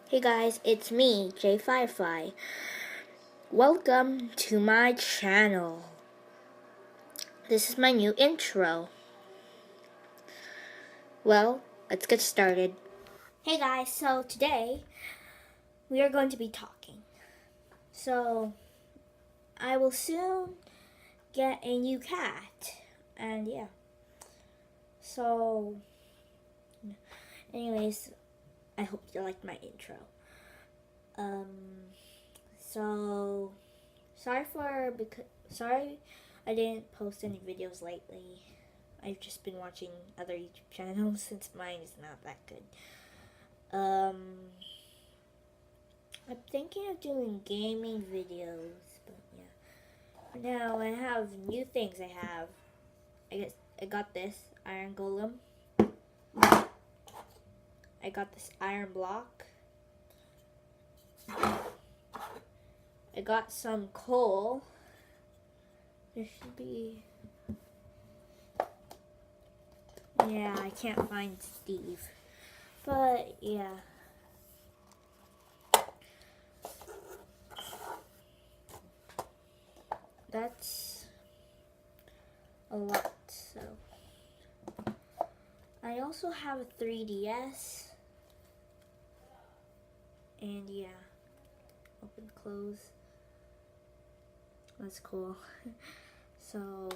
Hey guys, it's me, J Firefly. Welcome to my channel. This is my new intro. Well, let's get started. Hey guys, so today we are going to be talking. So, I will soon get a new cat. And yeah. So, anyways, I hope you liked my intro. So sorry I didn't post any videos lately. I've just been watching other YouTube channels since mine is not that good. I'm thinking of doing gaming videos, but yeah. For now, I have new things. I got this iron golem. I got this iron block. I got some coal. There should be... Yeah, I can't find Steve. But, yeah. That's a lot, so... I also have a 3DS. And, yeah. Open, close. That's cool. So,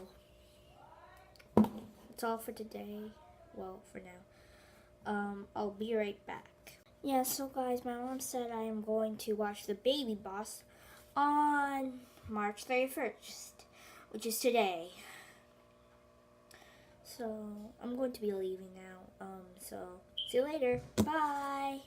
that's all for today. Well, for now. I'll be right back. Yeah, so guys, my mom said I am going to watch The Baby Boss on March 31st, which is today. So, I'm going to be leaving now. So, see you later. Bye!